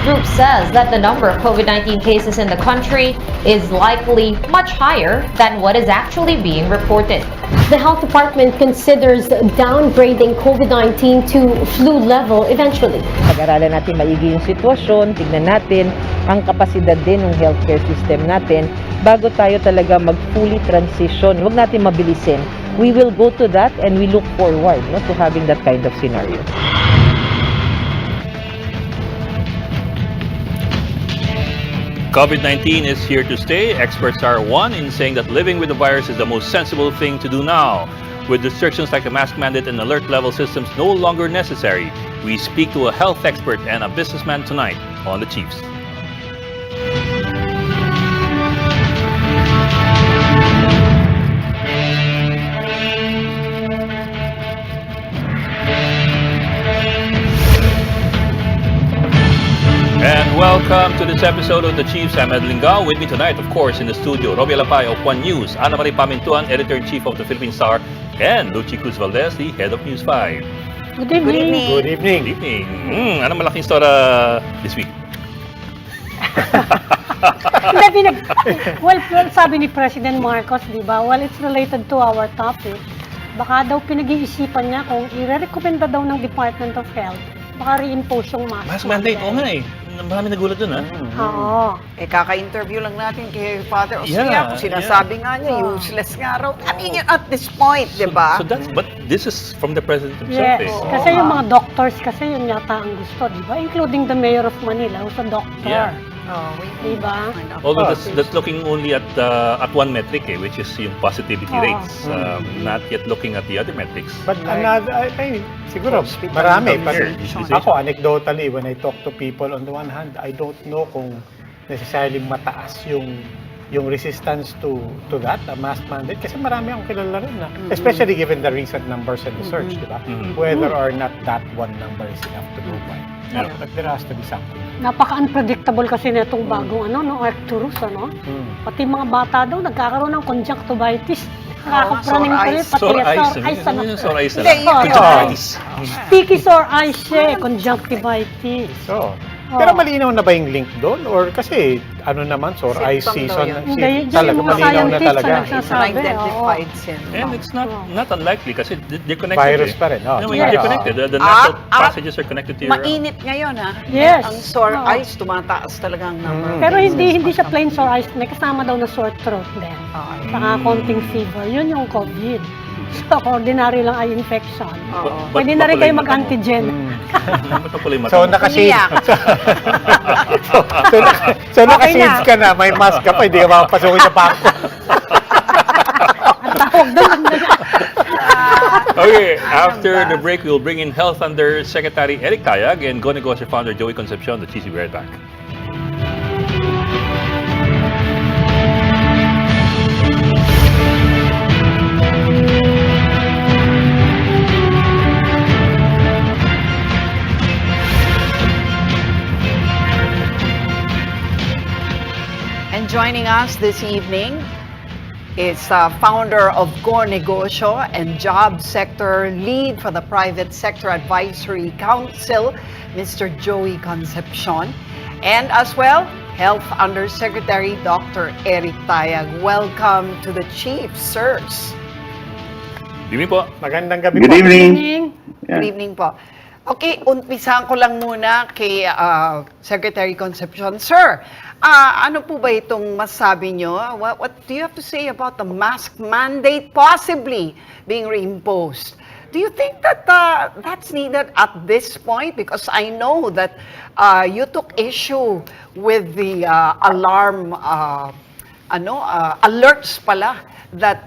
group says that the number of COVID-19 cases in the country is likely much higher than what is actually being reported. The health department considers downgrading COVID-19 to flu level eventually. Pag-aralan natin maigi yung sitwasyon, tignan natin ang kapasidad din ng healthcare system natin bago tayo talaga mag-fully transition. Huwag natin mabilisin. We will go to that and we look forward to having that kind of scenario. COVID-19 is here to stay. Experts are one in saying that living with the virus is the most sensible thing to do now. With restrictions like a mask mandate and alert level systems no longer necessary, we speak to a health expert and a businessman tonight on the Chiefs. And welcome to this episode of the Chiefs. I'm Ed Lingao. With me tonight, of course, in the studio, Robbie Alapay of One News, Ana Marie Pamintuan, Editor-in-Chief of the Philippine Star, and Lucy Cruz Valdez, the Head of News 5. Good evening. Good evening. Good evening. Anong malaking istorya this week? Well, sabi ni President Marcos, di ba? Well, it's related to our topic. Baka daw pinag-iisipan niya kung i-recommenda daw ng Department of Health, baka re-impose yung mask. Mask mandate, oo nga eh. Marami nagulat dun, ha? Oo. Kaka-interview lang natin kay Father Austriaco. Sinasabi nga niya, useless nga raw. I mean, at this point, di ba? So that's, but this is from the President himself, Yes, eh. kasi yung mga doctors kasi yun yata ang gusto, di ba? Including the Mayor of Manila, who's a doctor. Yeah. Di ba? Although that's looking only at one metric, eh, which is yung positivity rates. Not yet looking at the other metrics. But another, siguro, marami. Ako, anecdotally, when I talk to people, on the one hand, I don't know kung necessarily mataas yung resistance to that, the mask mandate. Kasi marami akong kilala rin na, especially given the recent numbers in the search, di ba? Whether or not that one number is enough to go by. Yeah. But there has to be something. Napaka-unpredictable kasi nitong bagong Arcturus, Pati mga bata daw nagkakaroon ng conjunctivitis. Nakakapraning pa rin, pati Sore eyes. Sore eyes na lang. Conjunctivitis. Sticky sore eyes siya, conjunctivitis. So, pero malinaw na ba yung link doon? Or kasi, sore eye season. Hindi, Talaga, yung mga malinaw na scientists talaga. na nagsasabi. Identified syndrome. And it's not unlikely kasi they're connected. Virus pa rin. No, they're connected. The nasal passages are connected to your... Mainit ngayon, ha? Yes. Ang sore eyes, tumataas talaga ang number. Pero hindi siya plain sore eyes. May kasama daw na sore throat din. Saka konting fever. Yun yung COVID. So, ordinary lang eye infection. Pwede na rin kayo mag-antigen. So, nakashades. so nakashades ka na, may mask ka pa, hindi ka makapasukin sa bangko. Ang tawag doon. Okay, after the break, we'll bring in Health Undersecretary Eric Tayag and Go Negosyo founder Joey Concepcion. The Cheesy, be right back. And joining us this evening is founder of Go Negosyo and Job Sector Lead for the Private Sector Advisory Council, Mr. Joey Concepcion. And as well, Health Undersecretary Dr. Eric Tayag. Welcome to the Chiefs, sirs. Good evening po. Magandang gabi Good po. evening. Good evening po. Okay, umpisahan ko lang muna kay Secretary Concepcion. Sir, ano po ba itong masabi nyo? What do you have to say about the mask mandate possibly being reimposed? Do you think that that's needed at this point? Because I know that you took issue with the alarm alerts pala that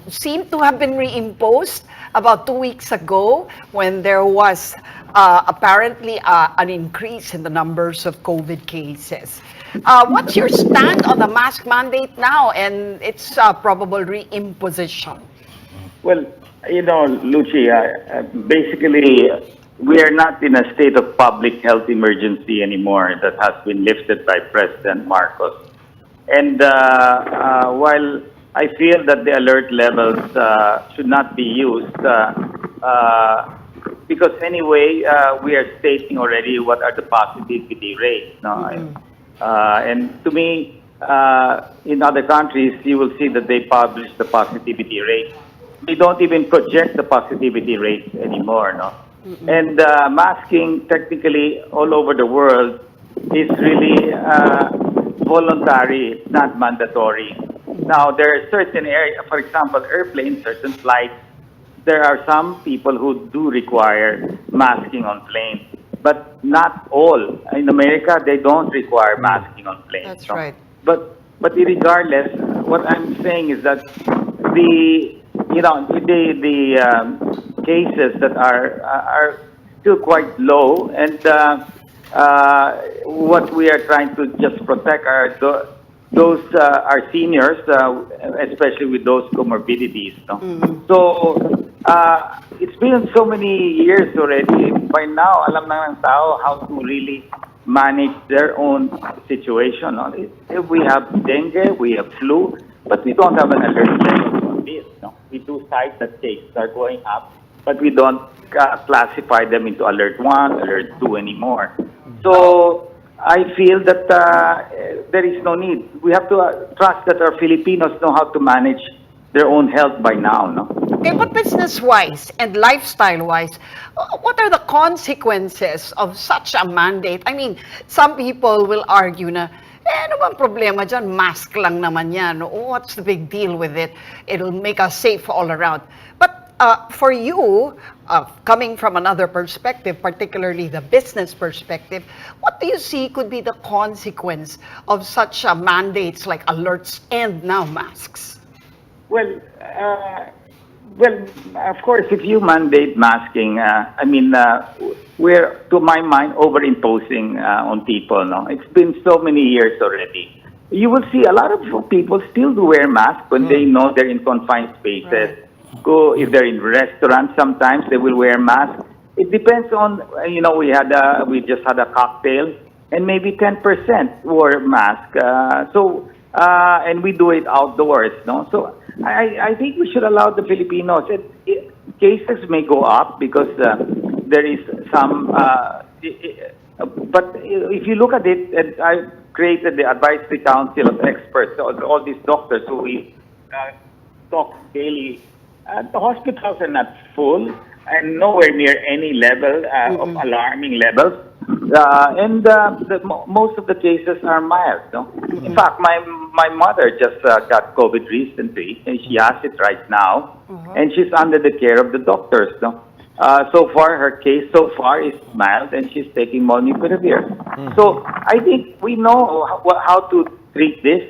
seem to have been reimposed about 2 weeks ago when there was apparently an increase in the numbers of COVID cases. What's your stand on the mask mandate now and its probable reimposition? Well, Lucy, basically, we are not in a state of public health emergency anymore that has been lifted by President Marcos. And while I feel that the alert levels should not be used, because anyway, we are stating already what are the positivity rates. No? And to me, in other countries, you will see that they publish the positivity rate. They don't even project the positivity rates anymore. No? And masking, technically, all over the world, is really voluntary, it's not mandatory. Now, there are certain areas, for example, airplanes, certain flights, there are some people who do require masking on planes, but not all. In America, they don't require masking on planes. That's right. But regardless, what I'm saying is that the cases that are still quite low, and what we are trying to just protect are those are seniors, especially with those comorbidities. No? So it's been so many years already. By now, alam na ng tao how to really manage their own situation. No? If we have dengue, we have flu, but we don't have an alert level on this. No? We do cite that cases are going up, but we don't classify them into alert 1, alert 2 anymore. So I feel that there is no need. We have to trust that our Filipinos know how to manage their own health by now. No? Okay, but business-wise and lifestyle-wise, what are the consequences of such a mandate? I mean, some people will argue na, ano bang problema dyan? Mask lang naman yan. What's the big deal with it? It'll make us safe all around. But for you, coming from another perspective, particularly the business perspective, what do you see could be the consequence of such mandates like alerts and now masks? Well, of course, if you mandate masking, we're, to my mind, overimposing on people. No, it's been so many years already. You will see a lot of people still do wear masks when they know they're in confined spaces. Right. If they're in restaurants, sometimes they will wear masks. It depends on, we just had a cocktail, and maybe 10% wore mask. And we do it outdoors, no? So I think we should allow the Filipinos. Cases may go up because there is some, but if you look at it, and I created the advisory council of experts, all these doctors who we talk daily. The hospitals are not full and nowhere near any level of alarming levels. Most of the cases are mild. No? In fact, my mother just got COVID recently, and she has it right now, and she's under the care of the doctors. No? So far, her case is mild, and she's taking molnupiravir. So I think we know how to treat this.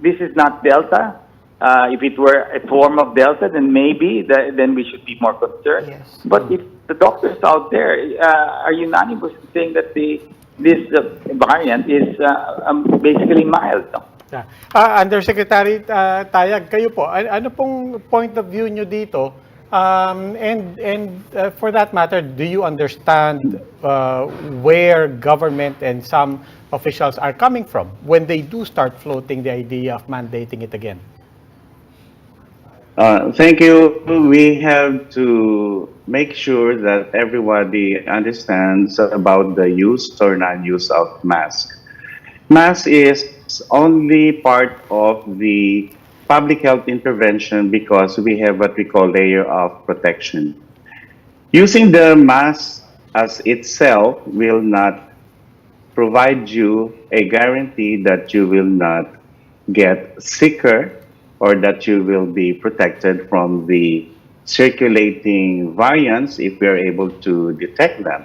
This is not Delta. If it were a form of Delta, then maybe then we should be more concerned. Yes. But if the doctors out there are unanimous in saying that this variant is basically mild. No? Undersecretary Tayag, kayo po, ano pong point of view nyo dito? And for that matter, do you understand where government and some officials are coming from when they do start floating the idea of mandating it again? Thank you. We have to make sure that everybody understands about the use or non-use of mask. Mask is only part of the public health intervention because we have what we call layer of protection. Using the mask as itself will not provide you a guarantee that you will not get sicker or that you will be protected from the circulating variants if we are able to detect them.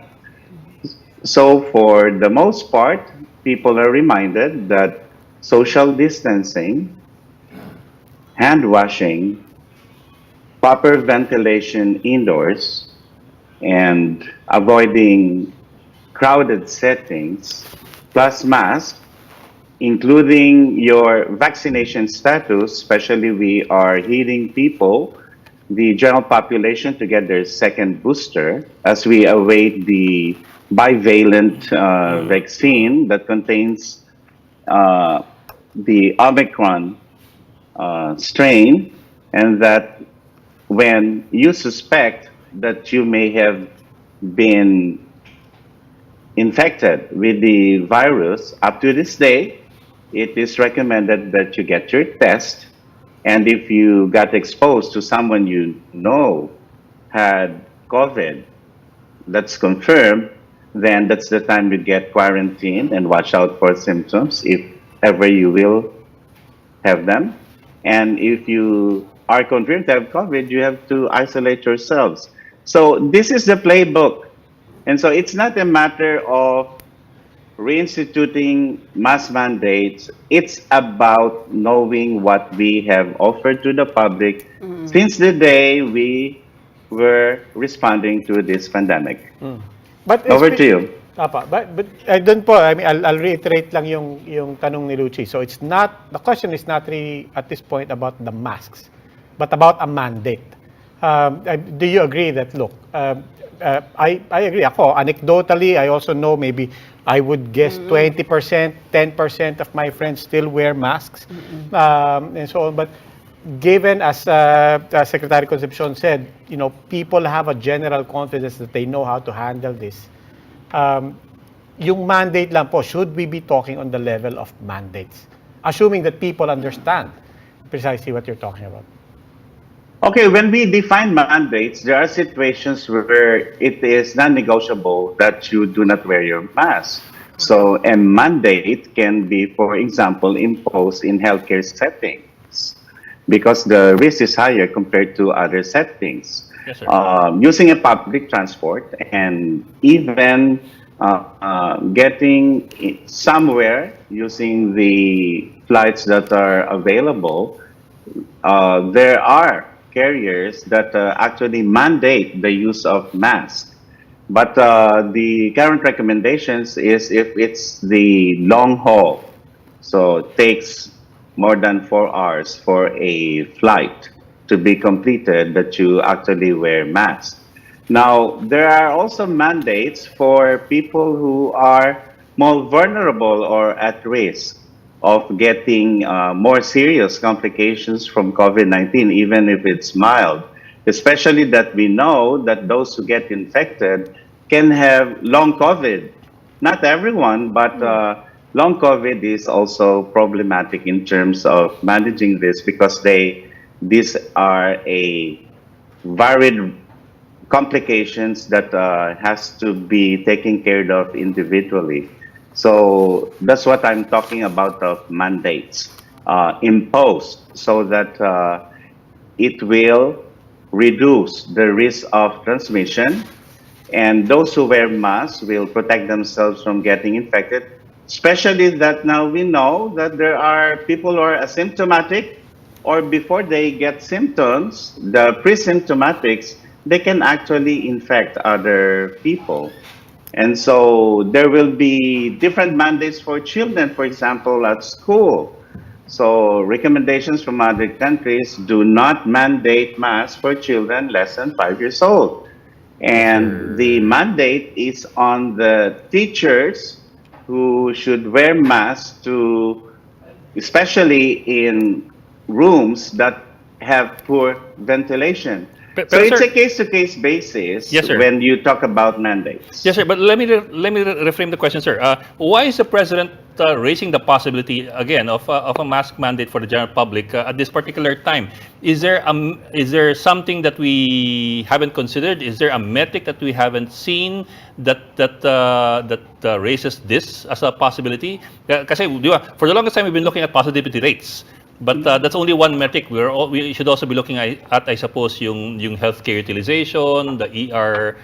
So for the most part, people are reminded that social distancing, hand washing, proper ventilation indoors, and avoiding crowded settings, plus masks, including your vaccination status, especially we are healing people, the general population, to get their second booster as we await the bivalent vaccine that contains the Omicron strain, and that when you suspect that you may have been infected with the virus, up to this day, it is recommended that you get your test. And if you got exposed to someone you know had COVID, that's confirmed, then that's the time you get quarantined and watch out for symptoms if ever you will have them. And if you are confirmed to have COVID, you have to isolate yourselves. So this is the playbook. And so it's not a matter of reinstituting mass mandates. It's about knowing what we have offered to the public since the day we were responding to this pandemic. But Over to you. But doon po, I mean, I'll reiterate lang yung tanong ni Lucci. So it's not, the question is not really at this point about the masks, but about a mandate. Do you agree that, look, I agree. Ako, anecdotally, I also know maybe I would guess 20%, 10% of my friends still wear masks, and so on. But given, as Secretary Concepcion said, you know, people have a general confidence that they know how to handle this. Yung mandate lang po, should we be talking on the level of mandates? Assuming that people understand precisely what you're talking about. Okay, when we define mandates, there are situations where it is non-negotiable that you do not wear your mask. So a mandate can be, for example, imposed in healthcare settings because the risk is higher compared to other settings. Yes, sir. Using a public transport and even getting somewhere using the flights that are available, there are carriers that actually mandate the use of masks. But the current recommendations is if it's the long haul, so it takes more than 4 hours for a flight to be completed, that you actually wear masks. Now, there are also mandates for people who are more vulnerable or at risk of getting more serious complications from COVID-19, even if it's mild, especially that we know that those who get infected can have long COVID. Not everyone, but long COVID is also problematic in terms of managing this because these are a varied complications that has to be taken care of individually. So that's what I'm talking about of mandates imposed so that it will reduce the risk of transmission, and those who wear masks will protect themselves from getting infected, especially that now we know that there are people who are asymptomatic or before they get symptoms, the pre-symptomatics, they can actually infect other people. And so there will be different mandates for children, for example, at school. So recommendations from other countries do not mandate masks for children less than 5 years old. And the mandate is on the teachers who should wear masks to, especially in rooms that have poor ventilation. So it's a case-to-case basis when you talk about mandates. Yes, sir. But let me reframe the question, sir. Why is the president raising the possibility again of a mask mandate for the general public at this particular time? Is there something that we haven't considered? Is there a metric that we haven't seen that raises this as a possibility? Kasi for the longest time we've been looking at positivity rates. But that's only one metric. We should also be looking at, I suppose, yung healthcare utilization, the ER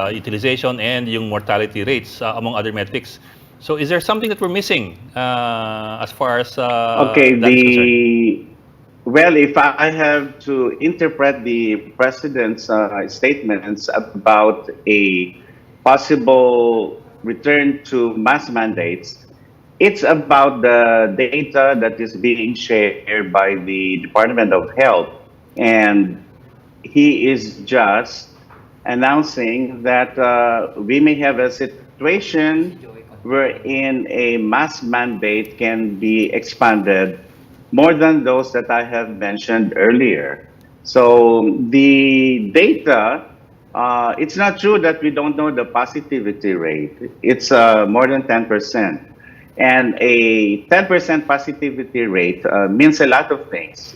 utilization, and yung mortality rates, among other metrics. So, is there something that we're missing as far as okay? Well, if I have to interpret the president's statements about a possible return to mass mandates, it's about the data that is being shared by the Department of Health. And he is just announcing that we may have a situation wherein a mass mandate can be expanded more than those that I have mentioned earlier. So the data, it's not true that we don't know the positivity rate. It's more than 10%. And a 10% positivity rate means a lot of things.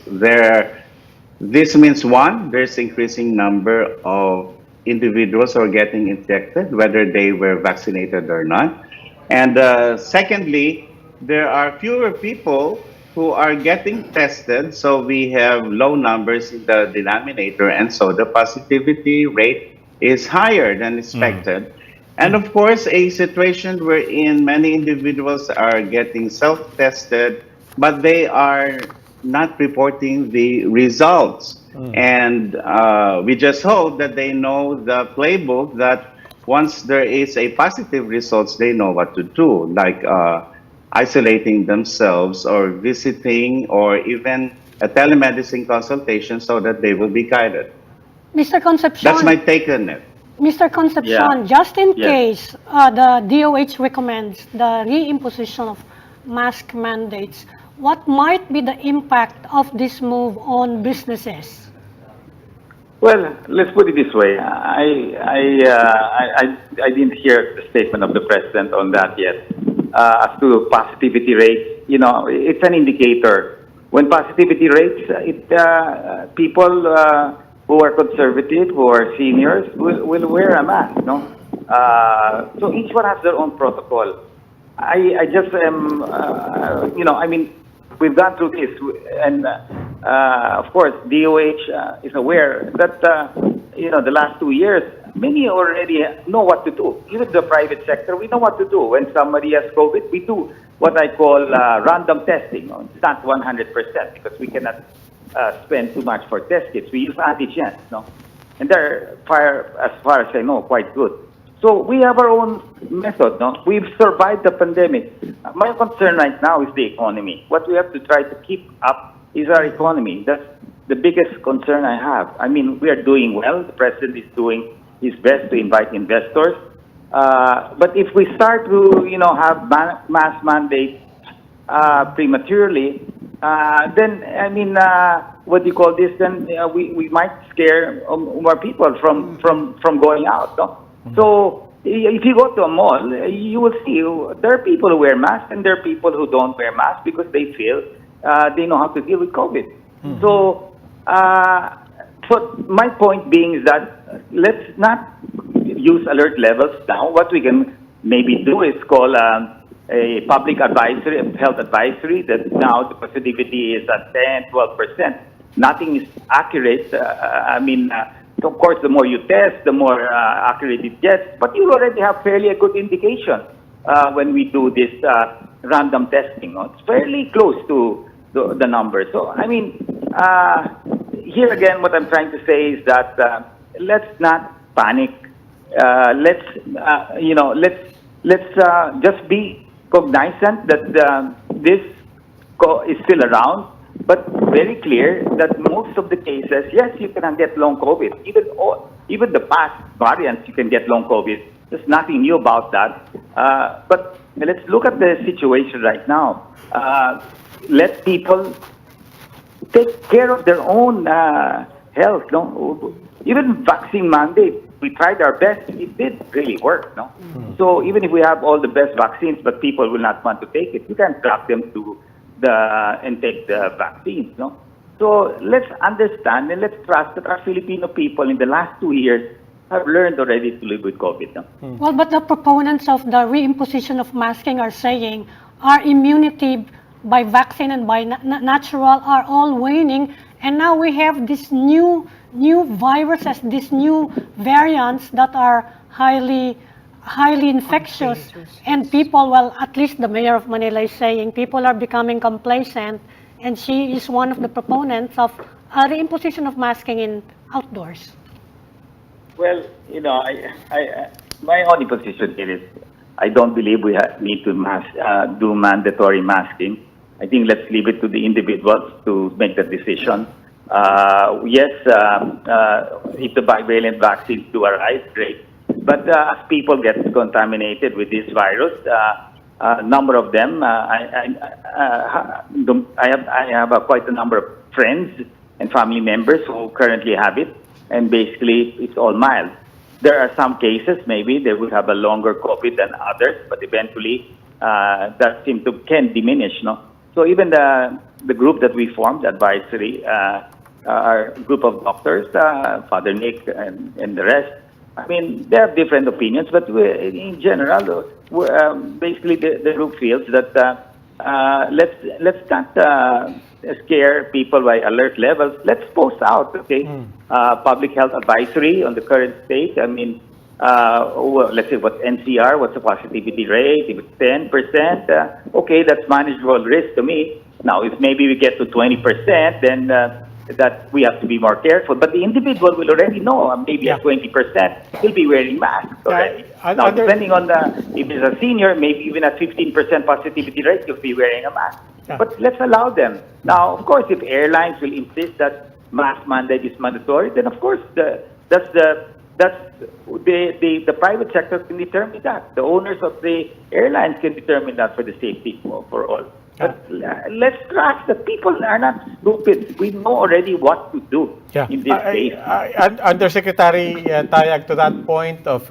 This means one, there's increasing number of individuals who are getting infected, whether they were vaccinated or not. And secondly, there are fewer people who are getting tested, so we have low numbers in the denominator, and so the positivity rate is higher than expected. And of course, a situation wherein many individuals are getting self-tested, but they are not reporting the results. And we just hope that they know the playbook, that once there is a positive results, they know what to do, like isolating themselves or visiting or even a telemedicine consultation so that they will be guided. Mr. Concepcion, That's my take on it. Mr. Concepcion, just in Yes. case the DOH recommends the reimposition of mask mandates, what might be the impact of this move on businesses? Well, let's put it this way. I didn't hear the statement of the president on that yet. As to positivity rates, it's an indicator. When positivity rates, people who are conservative, who are seniors, will wear a mask. No, so each one has their own protocol. I just am, I mean, we've gone through this, and of course, DOH is aware that the last 2 years, many already know what to do. Even the private sector, we know what to do. When somebody has COVID, we do what I call random testing. It's not 100% because we cannot spend too much for test kits. We use antigens, and they're, as far as I know, quite good. So we have our own method. We've survived the pandemic. My concern right now is the economy. What we have to try to keep up is our economy. That's the biggest concern I have. I mean, we are doing well. The president is doing his best to invite investors. But if we start to, have mass mandates prematurely, then, I mean, what do you call this? Then we might scare more people from going out. No? So if you go to a mall, you will see there are people who wear masks and there are people who don't wear masks because they feel they know how to deal with COVID. So, so my point being is that let's not use alert levels now. What we can maybe do is call a public advisory, health advisory, that now the positivity is at 10, 12%. Nothing is accurate. I mean, of course, the more you test, the more accurate it gets. But you already have fairly a good indication when we do this random testing. It's fairly close to the numbers. So, I mean, here again, what I'm trying to say is that let's not panic. Let's just be cognizant that this is still around. But very clear that most of the cases, yes, you can get long COVID. Even the past variants, you can get long COVID. There's nothing new about that. But let's look at the situation right now. Let people take care of their own health. No? Even vaccine mandate, we tried our best. It did really work. No? So even if we have all the best vaccines, but people will not want to take it, you can track them to and take the vaccines, no? So let's understand and let's trust that our Filipino people in the last 2 years have learned already to live with COVID. No? Well, but the proponents of the reimposition of masking are saying our immunity by vaccine and by natural are all waning, and now we have this new viruses, these new variants that are highly infectious, and people, well, at least the mayor of Manila is saying people are becoming complacent, and she is one of the proponents of the imposition of masking in outdoors. Well, my only position here is I don't believe we need to do mandatory masking. I think let's leave it to the individuals to make the decision. Yes, if the bivalent vaccines do arrive, great. But as people get contaminated with this virus, a number of them, I have quite a number of friends and family members who currently have it, and basically it's all mild. There are some cases, maybe they will have a longer COVID than others, but eventually that can diminish, no? So even the group that we formed, the advisory, our group of doctors, Father Nick and the rest, I mean, they have different opinions, but in general, basically the group feels that let's not scare people by alert levels. Let's post out, okay, public health advisory on the current state. I mean, well, let's say what NCR, what's the positivity rate? If it's 10%, okay, that's manageable risk to me. Now, if maybe we get to 20%, then that we have to be more careful. But the individual will already know, maybe at 20%, he'll be wearing masks already. Now, depending on if he's a senior, maybe even at 15% positivity rate, he'll be wearing a mask. But let's allow them. Now, of course, if airlines will insist that mask mandate is mandatory, then of course the private sector can determine that. The owners of the airlines can determine that for the safety for all. But let's trust that people are not stupid. We know already what to do in this case. Undersecretary Tayag, to that point of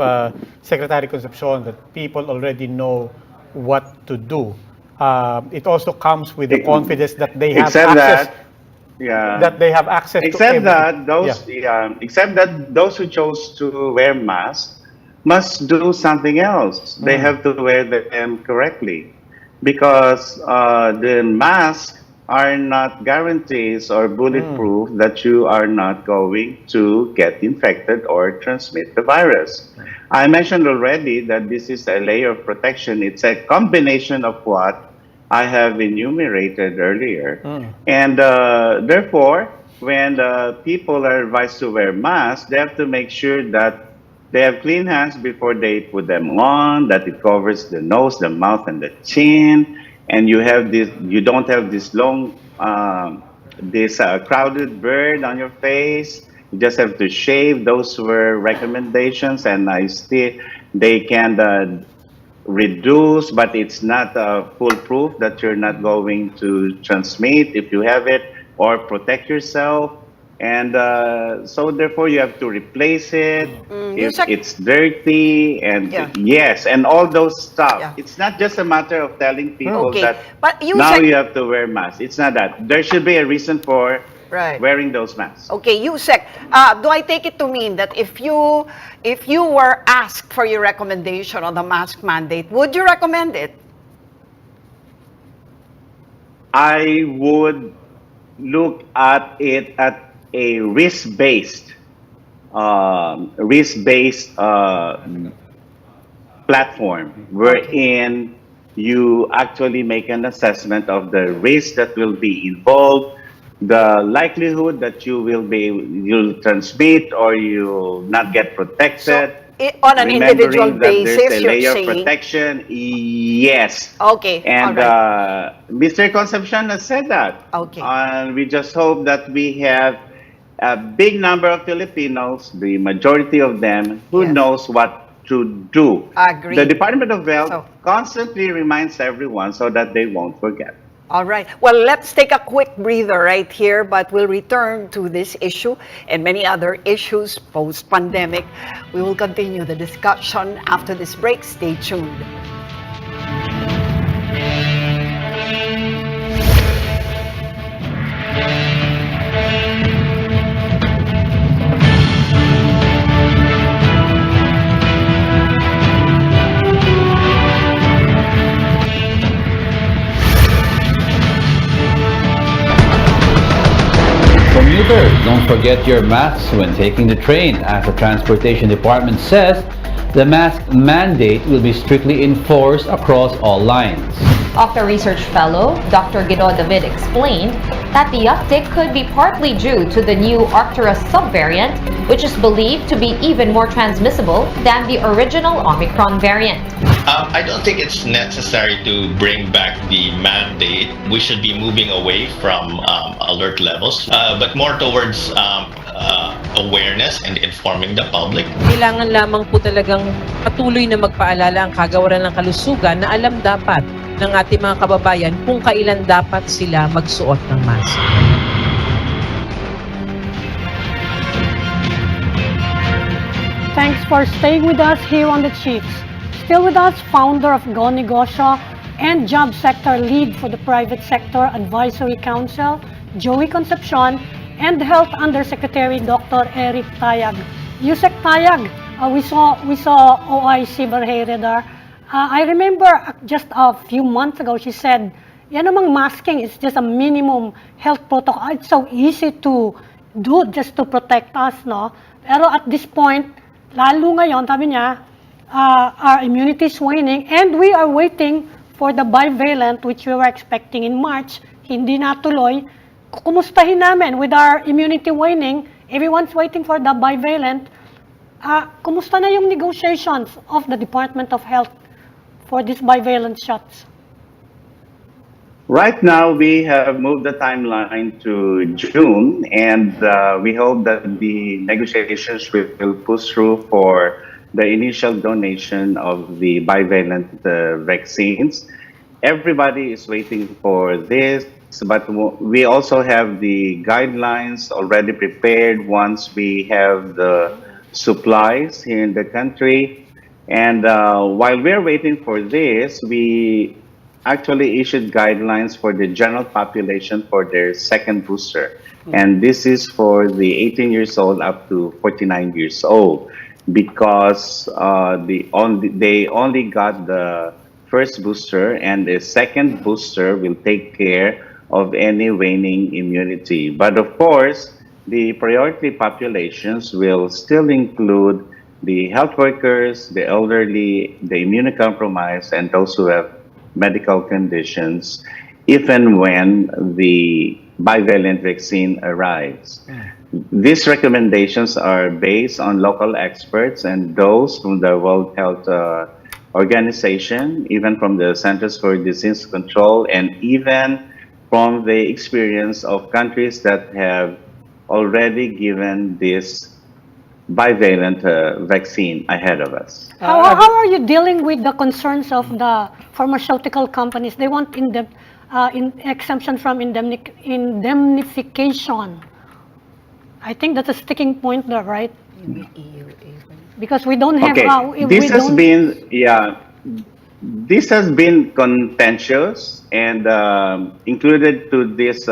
Secretary Concepcion, that people already know what to do. It also comes with the confidence that they have access. That they have access to everything. Except that those who chose to wear masks must do something else. They have to wear them correctly, because the masks are not guarantees or bulletproof that you are not going to get infected or transmit the virus. I mentioned already that this is a layer of protection. It's a combination of what I have enumerated earlier. And therefore, when people are advised to wear masks, they have to make sure that they have clean hands before they put them on, that it covers the nose, the mouth, and the chin, and you don't have this long, crowded bird on your face. You just have to shave. Those were recommendations, and they can reduce, but it's not foolproof that you're not going to transmit if you have it, or protect yourself. And so therefore you have to replace it if it's dirty, and yes, and all those stuff. It's not just a matter of telling people that now you have to wear masks. It's not that. There should be a reason for wearing those masks. Okay, Yusek, do I take it to mean that if you were asked for your recommendation on the mask mandate, would you recommend it? I would look at it at a risk-based platform, wherein you actually make an assessment of the risk that will be involved, the likelihood that you'll transmit or you'll not get protected. So, on an individual basis, there's a layer you're of saying? protection. Yes. Okay. And Mr. Concepcion has said that. Okay. And we just hope that we have a big number of Filipinos, the majority of them, who knows what to do. Agree. The Department of Health constantly reminds everyone so that they won't forget. All right. Well, let's take a quick breather right here, but we'll return to this issue and many other issues post-pandemic. We will continue the discussion after this break. Stay tuned. Commuters, don't forget your masks when taking the train. As the Transportation Department says, the mask mandate will be strictly enforced across all lines. Octa Research Fellow Dr. Guido David explained that the uptick could be partly due to the new Arcturus subvariant, which is believed to be even more transmissible than the original Omicron variant. I don't think it's necessary to bring back the mandate. We should be moving away from alert levels, but more towards awareness and informing the public. Kailangan lamang po talagang patuloy na magpaalala ang kagawaran ng kalusugan na alam dapat ng ating mga kababayan kung kailan dapat sila magsuot ng mask. Thanks for staying with us here on the Chiefs. Still with us, founder of Go Negosyo and job sector lead for the Private Sector Advisory Council, Joey Concepcion, and Health Undersecretary Dr. Eric Tayag. Yusek Tayag, we saw OIC Barhere there. I remember just a few months ago, she said, yan namang masking is just a minimum health protocol. It's so easy to do just to protect us, no? Pero at this point, lalo ngayon, sabi niya, our immunity is waning and we are waiting for the bivalent which we were expecting in March. Hindi natuloy. Kumustahin namin with our immunity waning? Everyone's waiting for the bivalent. Kumusta na yung negotiations of the Department of Health for these bivalent shots? Right now, we have moved the timeline to June, and we hope that the negotiations will push through for the initial donation of the bivalent vaccines. Everybody is waiting for this, but we also have the guidelines already prepared once we have the supplies here in the country. And while we're waiting for this, we actually issued guidelines for the general population for their second booster. And this is for the 18 years old up to 49 years old because they only got the first booster, and the second booster will take care of any waning immunity. But of course, the priority populations will still include the health workers, the elderly, the immunocompromised, and those who have medical conditions, if and when the bivalent vaccine arrives. These recommendations are based on local experts and those from the World Health Organization, even from the Centers for Disease Control, and even from the experience of countries that have already given this bivalent vaccine ahead of us. How are you dealing with the concerns of the pharmaceutical companies? They want exemption from indemnification. I think that's a sticking point there, right? Because we don't have this has been contentious, and included to this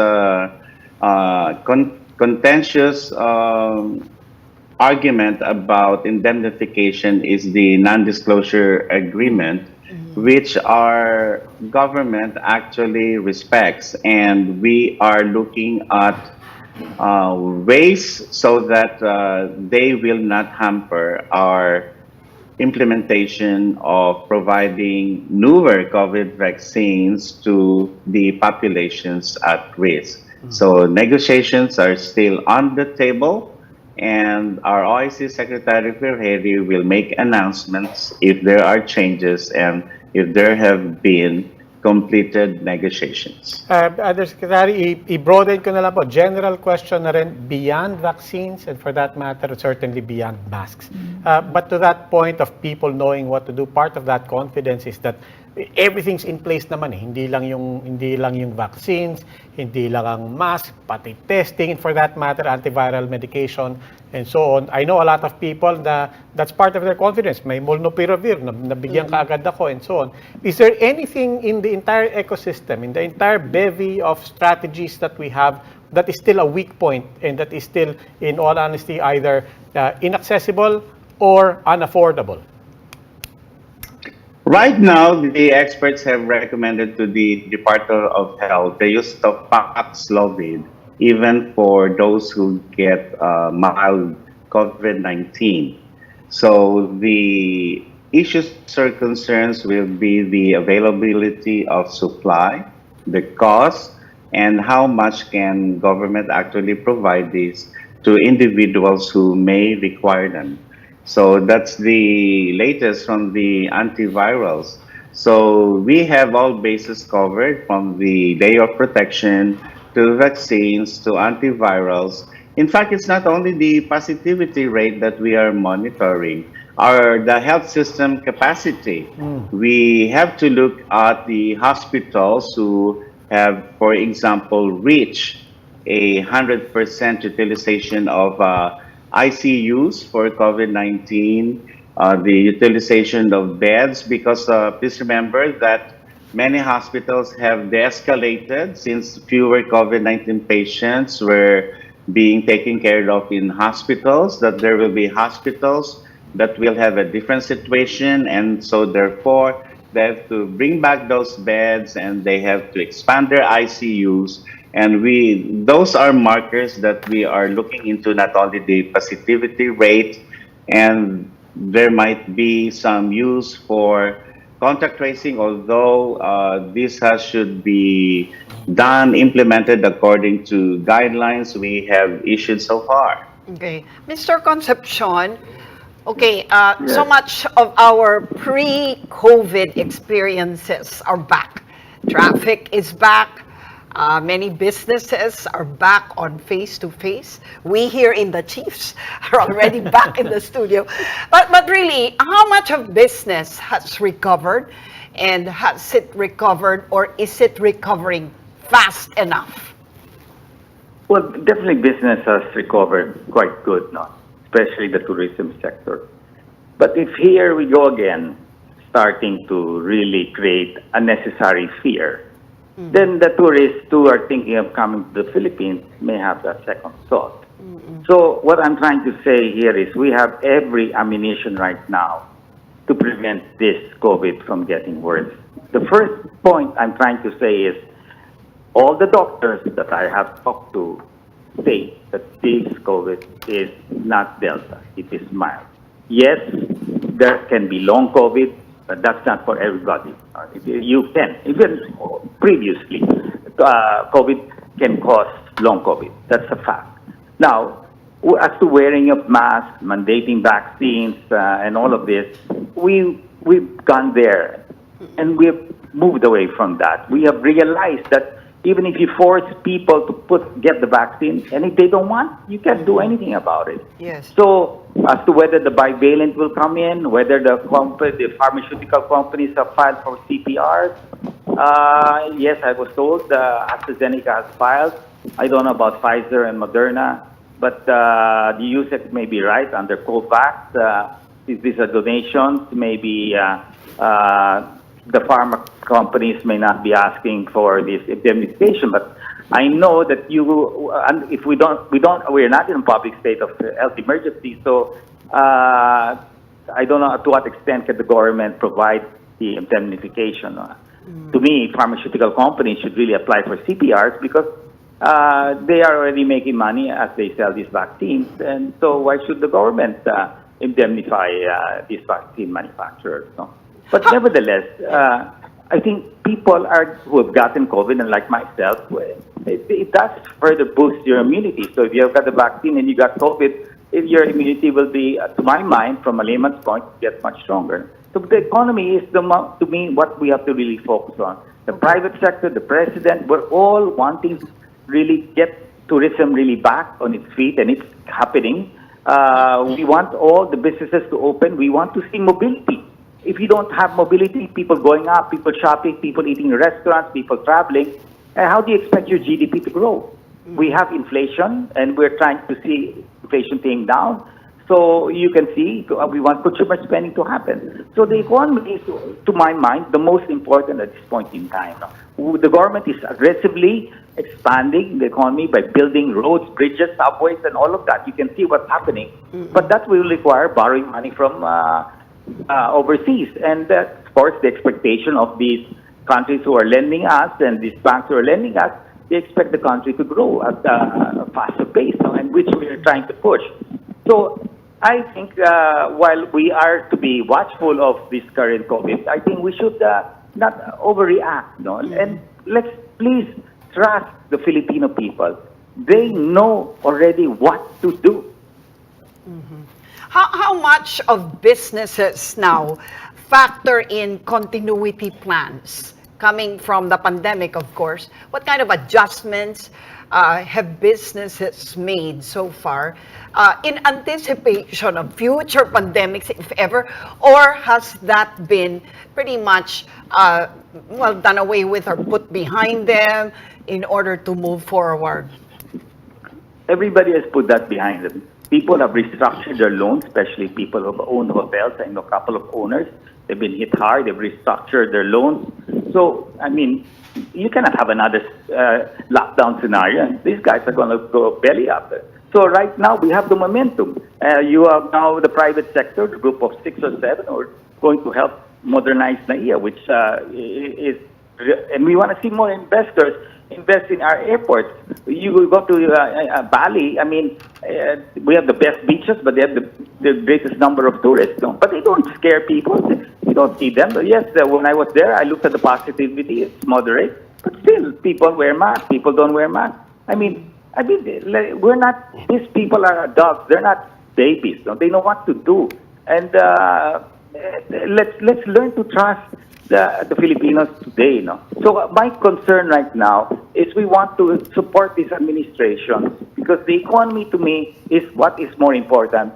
contentious argument about indemnification is the non-disclosure agreement, which our government actually respects, and we are looking at ways so that they will not hamper our implementation of providing newer COVID vaccines to the populations at risk. So negotiations are still on the table, and our OIC Secretary Ferreri will make announcements if there are changes and if there have been completed negotiations. Undersecretary, i-broaden ko na lang po. General question na rin beyond vaccines and for that matter, certainly beyond masks. But to that point of people knowing what to do, part of that confidence is that everything's in place naman eh. Hindi lang yung vaccines, hindi lang ang mask, pati testing, and for that matter, antiviral medication, and so on. I know a lot of people that's part of their confidence. May molnupiravir, nabigyan ka agad ako, and so on. Is there anything in the entire ecosystem, in the entire bevy of strategies that we have that is still a weak point and that is still, in all honesty, either inaccessible or unaffordable? Right now, the experts have recommended to the Department of Health the use of Paxlovid, even for those who get mild COVID-19. So the issues or concerns will be the availability of supply, the cost, and how much can government actually provide this to individuals who may require them. So that's the latest from the antivirals. So we have all bases covered, from the layer of protection to vaccines to antivirals. In fact, it's not only the positivity rate that we are monitoring, the health system capacity. We have to look at the hospitals who have, for example, reached 100% utilization of ICUs for COVID-19, the utilization of beds, because please remember that many hospitals have de-escalated since fewer COVID-19 patients were being taken care of in hospitals, that there will be hospitals that will have a different situation, and so therefore they have to bring back those beds and they have to expand their ICUs. And those are markers that we are looking into, not only the positivity rate, and there might be some use for contact tracing, although should be implemented according to guidelines we have issued so far. Okay. Mr. Concepcion, okay, so Yes. much of our pre-COVID experiences are back. Traffic is back. Many businesses are back on face-to-face. We here in the Chiefs are already back in the studio. But really, how much of business has recovered? And has it recovered, or is it recovering fast enough? Well, definitely business has recovered quite good now, especially the tourism sector. But if here we go again, starting to really create unnecessary fear, then the tourists who are thinking of coming to the Philippines may have that second thought. So what I'm trying to say here is we have every ammunition right now to prevent this COVID from getting worse. The first point I'm trying to say is all the doctors that I have talked to say that this COVID is not Delta, it is mild. Yes, there can be long COVID, but that's not for everybody. You can, even previously, COVID can cause long COVID. That's a fact. Now, as to wearing of masks, mandating vaccines, and all of this, we've gone there, and we've moved away from that. We have realized that even if you force people to get the vaccine, and if they don't want, you can't do anything about it. Yes. So, as to whether the bivalent will come in, whether the pharmaceutical companies have filed for CPRs, yes, I was told AstraZeneca has filed. I don't know about Pfizer and Moderna, but the USEC may be right under COVAX. These are donations, maybe the pharma companies may not be asking for this indemnification, but I know that if we're not in a public state of health emergency, so I don't know to what extent can the government provide the indemnification. To me, pharmaceutical companies should really apply for CPRs because they are already making money as they sell these vaccines, and so why should the government indemnify these vaccine manufacturers? No? But nevertheless, I think people who have gotten COVID, and like myself, it does further boost your immunity. So if you have got the vaccine and you got COVID, your immunity will be, to my mind, from a layman's point, get much stronger. So the economy is, to me, what we have to really focus on. The private sector, the president, we're all wanting to really get tourism really back on its feet, and it's happening. We want all the businesses to open. We want to see mobility. If you don't have mobility, people going out, people shopping, people eating in restaurants, people traveling, how do you expect your GDP to grow? We have inflation, and we're trying to see inflation being down. So you can see we want consumer spending to happen. So the economy is, to my mind, the most important at this point in time. The government is aggressively expanding the economy by building roads, bridges, subways, and all of that. You can see what's happening. But that will require borrowing money from overseas. And that's, of course, the expectation of these countries who are lending us and these banks who are lending us, they expect the country to grow at a faster pace, and which we are trying to push. So I think while we are to be watchful of this current COVID, I think we should not overreact. No? And let's please trust the Filipino people. They know already what to do. How much of businesses now factor in continuity plans coming from the pandemic, of course? What kind of adjustments have businesses made so far in anticipation of future pandemics, if ever, or has that been pretty much done away with or put behind them in order to move forward? Everybody has put that behind them. People have restructured their loans, especially people who own hotels. I know a couple of owners. They've been hit hard. They've restructured their loans. So, I mean, you cannot have another lockdown scenario. These guys are going to go belly up. So right now, we have the momentum. You have now the private sector, the group of 6 or 7, are going to help modernize NAIA, which is, and we want to see more investors invest in our airports. You go to Bali, I mean, we have the best beaches, but they have the greatest number of tourists. No? But they don't scare people. You don't see them. But yes, when I was there, I looked at the positivity. It's moderate. But still, people wear masks. People don't wear masks. I mean, we're not, these people are adults. They're not babies. No? They know what to do. And let's learn to trust the Filipinos today. No? So my concern right now is we want to support this administration because the economy to me is what is more important.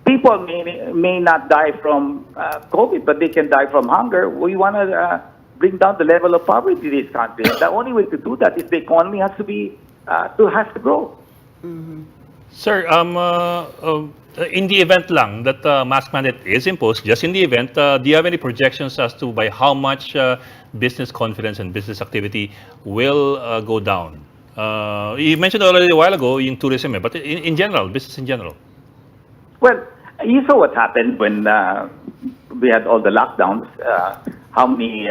People may not die from COVID, but they can die from hunger. We want to bring down the level of poverty in this country. The only way to do that is the economy has to grow. Mm-hmm. Sir, in the event lang that mask mandate is imposed, just in the event, do you have any projections as to by how much business confidence and business activity will go down? You mentioned already a while ago yung tourism, but in general, business in general. Well, you saw what happened when we had all the lockdowns. How many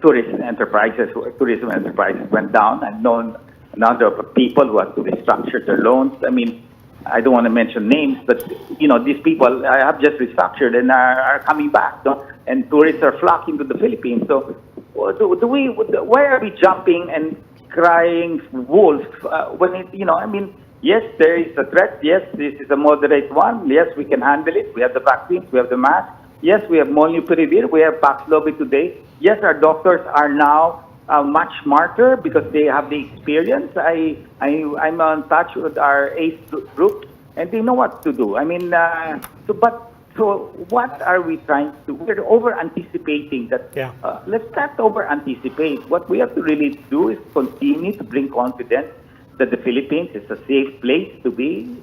tourism enterprises went down, and known a number of people who had to restructure their loans. I mean, I don't want to mention names, but these people have just restructured and are coming back. No? And tourists are flocking to the Philippines. So, why are we jumping and crying wolf when it? I mean, yes, there is a threat. Yes, this is a moderate one. Yes, we can handle it. We have the vaccines. We have the mask. Yes, we have Molnupiravir. We have Paxlovid today. Yes, our doctors are now much smarter because they have the experience. I'm on touch with our ACE group, and they know what to do. I mean, so what are we trying to do? We're over-anticipating that. Yeah. Let's not over-anticipate. What we have to really do is continue to bring confidence that the Philippines is a safe place to be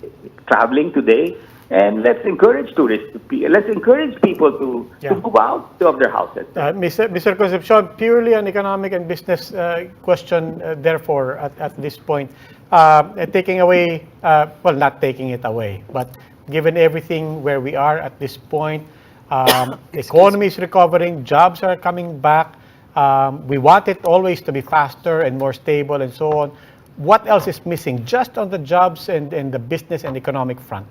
traveling today. And let's encourage tourists. Let's encourage people to move out of their houses. Mr. Concepcion, purely an economic and business question, therefore, at this point. Taking away, well, not taking it away, but given everything where we are at this point, economy is recovering, jobs are coming back. We want it always to be faster and more stable and so on. What else is missing just on the jobs and the business and economic front?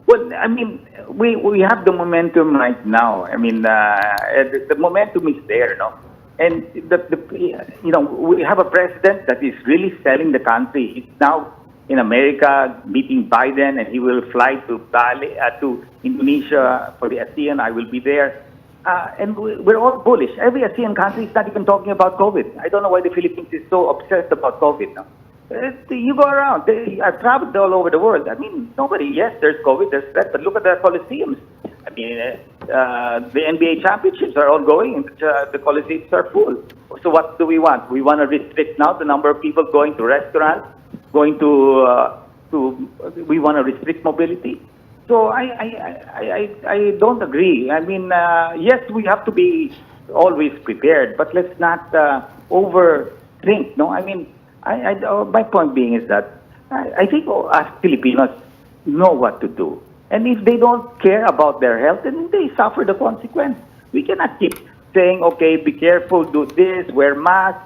Well, I mean, we have the momentum right now. I mean, the momentum is there, no? And we have a president that is really selling the country. He's now in America meeting Biden, and he will fly to Bali, to Indonesia for the ASEAN. I will be there. And we're all bullish. Every ASEAN country is not even talking about COVID. I don't know why the Philippines is so obsessed about COVID now. You go around. I've traveled all over the world. I mean, yes, there's COVID, there's that, but look at the Coliseums. I mean, the NBA championships are all going, and the Coliseums are full. So what do we want? We want to restrict now the number of people going to restaurants, going we want to restrict mobility. So I don't agree. I mean, yes, we have to be always prepared, but let's not overthink. No, I mean, my point being is that I think us Filipinos know what to do. And if they don't care about their health, then they suffer the consequence. We cannot keep saying, okay, be careful, do this, wear mask.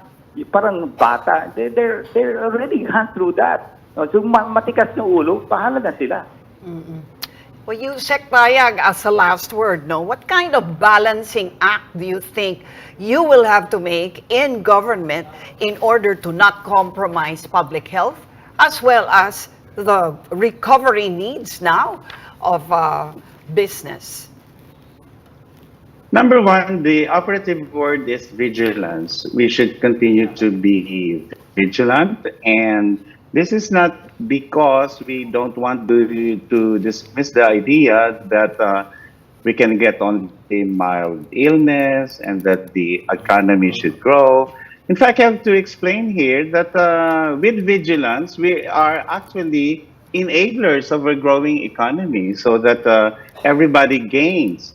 Parang bata, they're already gone through that. So matikas na ulo, pahala na sila. Mm-mm. Well, you, Sec Bayag, as a last word, what kind of balancing act do you think you will have to make in government in order to not compromise public health, as well as the recovery needs now of business? Number one, the operative word is vigilance. We should continue to be vigilant, and this is not because we don't want to dismiss the idea that we can get on a mild illness and that the economy should grow. In fact, I have to explain here that with vigilance, we are actually enablers of a growing economy so that everybody gains.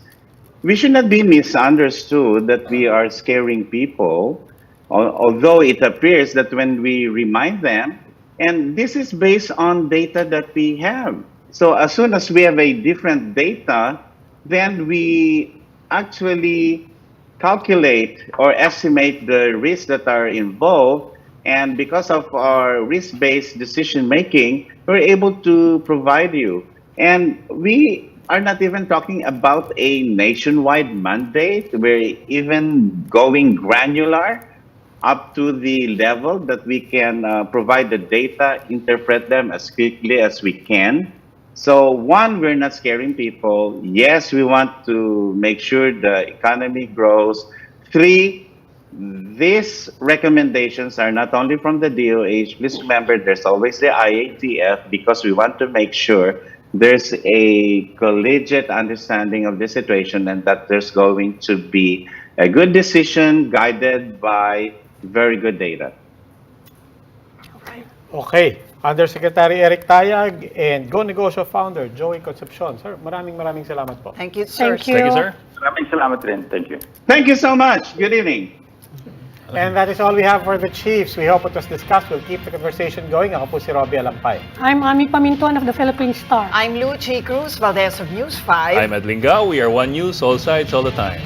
We should not be misunderstood that we are scaring people, although it appears that when we remind them, and this is based on data that we have. So as soon as we have a different data, then we actually calculate or estimate the risks that are involved. And because of our risk-based decision making, we're able to provide you. And we are not even talking about a nationwide mandate. We're even going granular up to the level that we can provide the data, interpret them as quickly as we can. So one, we're not scaring people. Yes, we want to make sure the economy grows. Three, these recommendations are not only from the DOH. Please remember, there's always the IATF because we want to make sure there's a collegiate understanding of the situation and that there's going to be a good decision guided by very good data. Okay. Undersecretary Eric Tayag and Go Negosyo founder Joey Concepcion. Sir, maraming salamat po. Thank you, sir. Thank you. Thank you, sir. Maraming salamat rin. Thank you. Thank you so much. Good evening. And that is all we have for the Chiefs. We hope it was discussed. We'll keep the conversation going. Ako po si Robbie Alampay. I'm Ami Pamintuan of the Philippine Star. I'm Lucy Cruz Valdez of News 5. I'm Ed Lingao. We are One News, all sides, all the time.